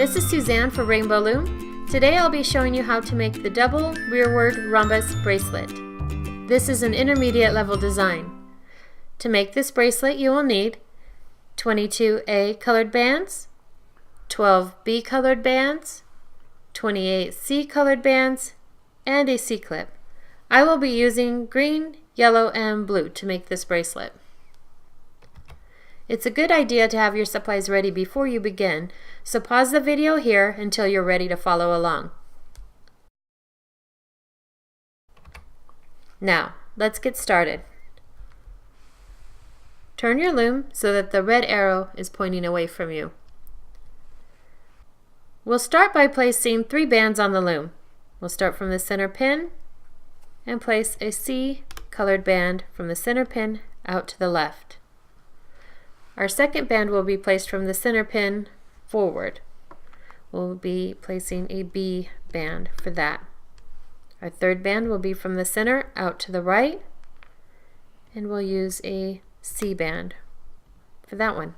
This is Suzanne for Rainbow Loom. Today I'll be showing you how to make the double rearward rhombus bracelet. This is an intermediate level design. To make this bracelet you will need 22A colored bands, 12B colored bands, 28C colored bands, and a C-clip. I will be using green, yellow, and blue to make this bracelet. It's a good idea to have your supplies ready before you begin, so pause the video here until you're ready to follow along. Now, let's get started. Turn your loom so that the red arrow is pointing away from you. We'll start by placing 3 bands on the loom. We'll start from the center pin and place a C colored band from the center pin out to the left. Our second band will be placed from the center pin forward. We'll be placing a B band for that. Our third band will be from the center out to the right, and we'll use a C band for that one.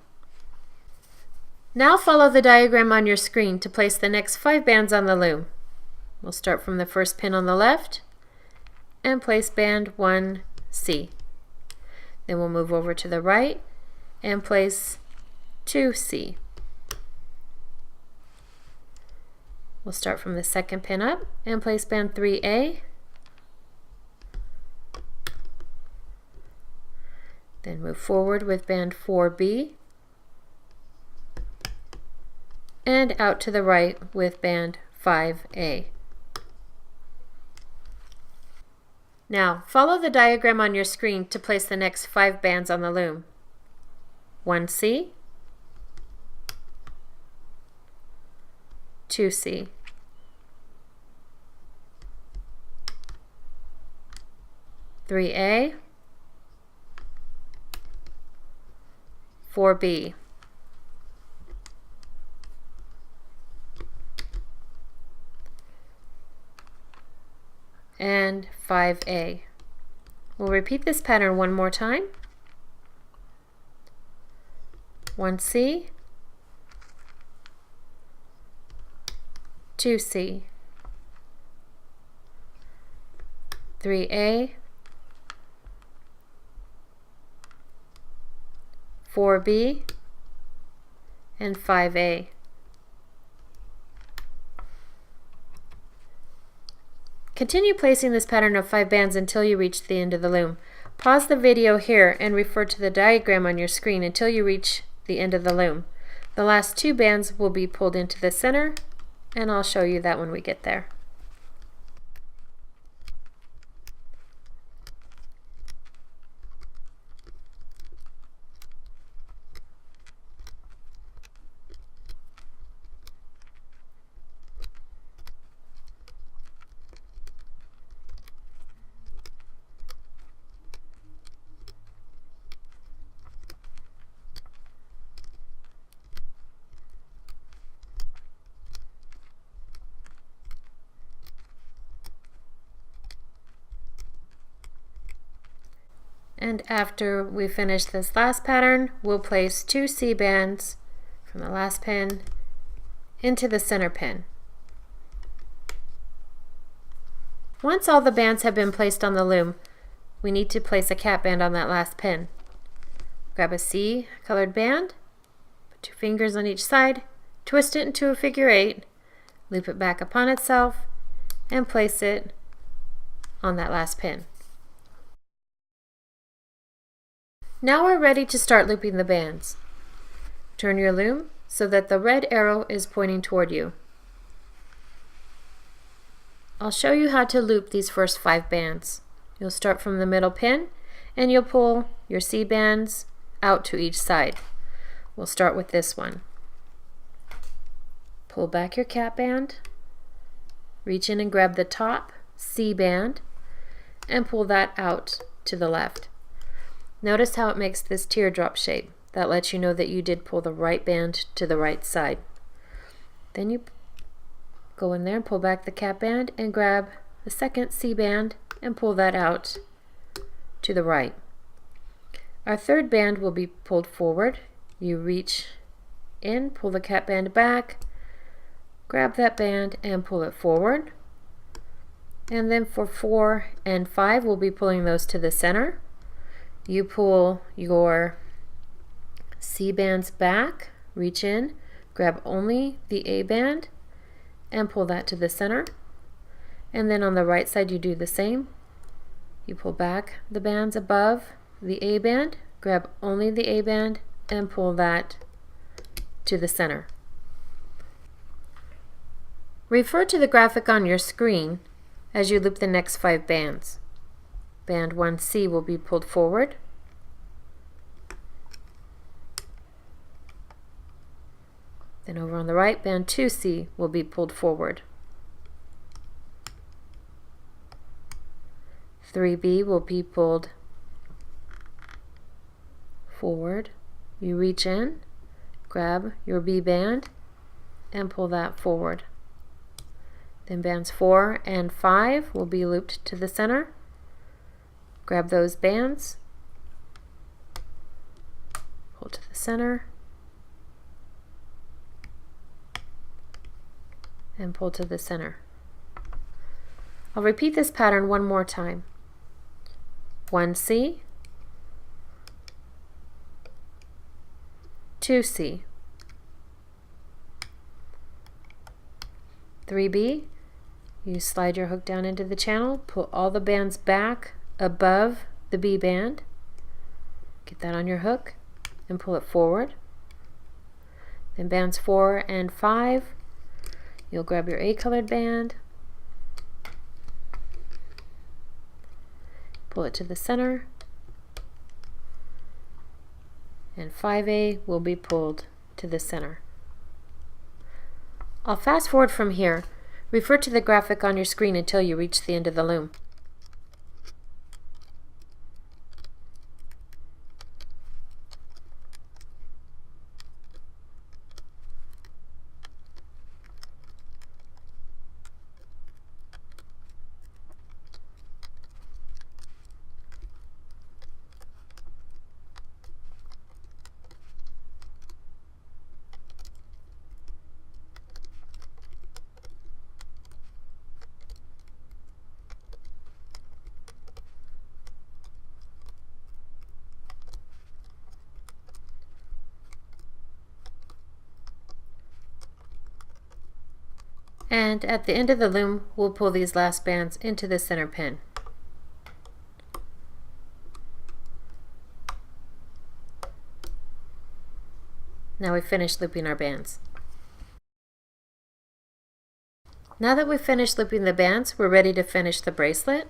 Now follow the diagram on your screen to place the next 5 bands on the loom. We'll start from the first pin on the left and place band 1C. Then we'll move over to the right and place 2C. We'll start from the second pin up and place band 3A. Then move forward with band 4B and out to the right with band 5A. Now follow the diagram on your screen to place the next 5 bands on the loom. 1C, 2C, 3A, 4B, and 5A. We'll repeat this pattern one more time. 1C, 2C, 3A, 4B, and 5A. Continue placing this pattern of 5 bands until you reach the end of the loom. Pause the video here and refer to the diagram on your screen until you reach the end of the loom. The last 2 bands will be pulled into the center, and I'll show you that when we get there. And after we finish this last pattern, we'll place 2 C bands from the last pin into the center pin. Once all the bands have been placed on the loom, we need to place a cap band on that last pin. Grab a C colored band, put 2 fingers on each side, twist it into a figure 8, loop it back upon itself, and place it on that last pin. Now we're ready to start looping the bands. Turn your loom so that the red arrow is pointing toward you. I'll show you how to loop these first 5 bands. You'll start from the middle pin and you'll pull your C bands out to each side. We'll start with this one. Pull back your cap band, reach in and grab the top C band and pull that out to the left. Notice how it makes this teardrop shape. That lets you know that you did pull the right band to the right side. Then you go in there and pull back the cap band and grab the second C band and pull that out to the right. Our third band will be pulled forward. You reach in, pull the cap band back, grab that band and pull it forward. And then for 4 and 5, we'll be pulling those to the center. You pull your C bands back, reach in, grab only the A band and pull that to the center. And then on the right side you do the same. You pull back the bands above the A band, grab only the A band and pull that to the center. Refer to the graphic on your screen as you loop the next 5 bands. Band 1C will be pulled forward. Then over on the right, band 2C will be pulled forward. 3B will be pulled forward. You reach in, grab your B band, and pull that forward. Then bands 4 and 5 will be looped to the center. Grab those bands, pull to the center, and pull to the center. I'll repeat this pattern one more time. 1C, 2C, 3B, you slide your hook down into the channel, pull all the bands back above the B band, get that on your hook, and pull it forward. Then bands 4 and 5, you'll grab your A colored band, pull it to the center, and 5A will be pulled to the center. I'll fast forward from here. Refer to the graphic on your screen until you reach the end of the loom. And at the end of the loom, we'll pull these last bands into the center pin. Now we've finished looping our bands. Now that we've finished looping the bands, we're ready to finish the bracelet.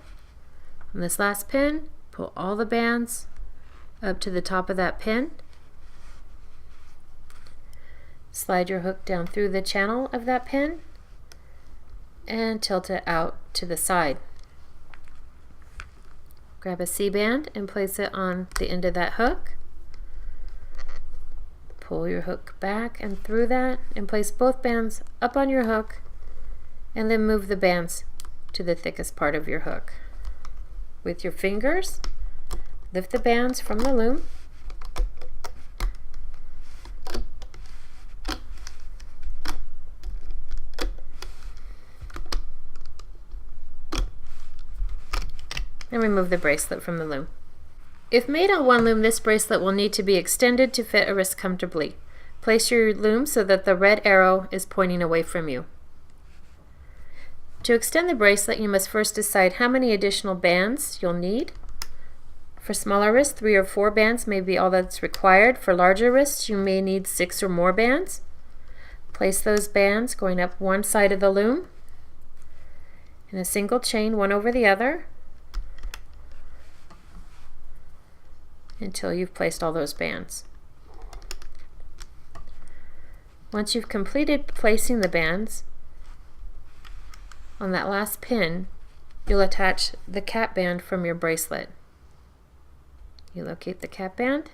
On this last pin, pull all the bands up to the top of that pin. Slide your hook down through the channel of that pin and tilt it out to the side. Grab a C band and place it on the end of that hook. Pull your hook back and through that and place both bands up on your hook, and then move the bands to the thickest part of your hook. With your fingers, lift the bands from the loom. And remove the bracelet from the loom. If made on one loom, this bracelet will need to be extended to fit a wrist comfortably. Place your loom so that the red arrow is pointing away from you. To extend the bracelet, you must first decide how many additional bands you'll need. For smaller wrists, 3 or 4 bands may be all that's required. For larger wrists, you may need 6 or more bands. Place those bands going up one side of the loom in a single chain, one over the other, until you've placed all those bands. Once you've completed placing the bands, on that last pin, you'll attach the cap band from your bracelet. You locate the cap band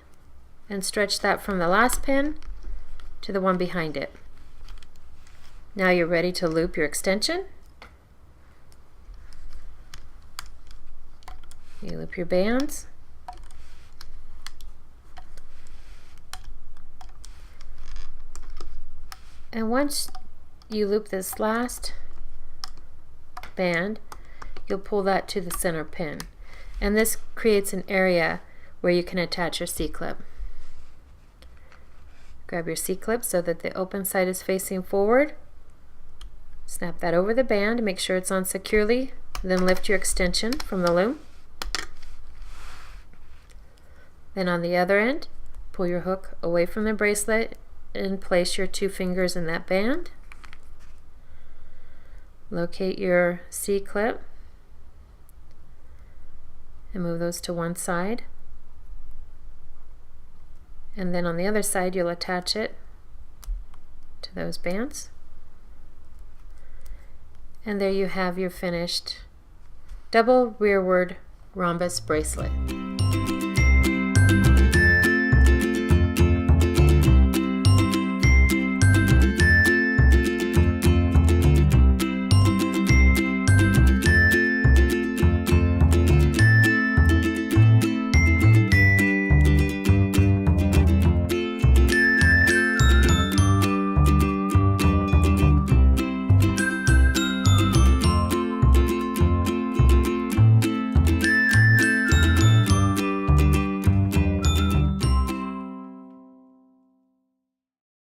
and stretch that from the last pin to the one behind it. Now you're ready to loop your extension. You loop your bands. And once you loop this last band, you'll pull that to the center pin, and this creates an area where you can attach your C-clip. Grab your C-clip so that the open side is facing forward. Snap that over the band, make sure it's on securely, then lift your extension from the loom. Then on the other end, pull your hook away from the bracelet and place your 2 fingers in that band. Locate your C-clip and move those to one side. And then on the other side, you'll attach it to those bands. And there you have your finished double rearward rhombus bracelet.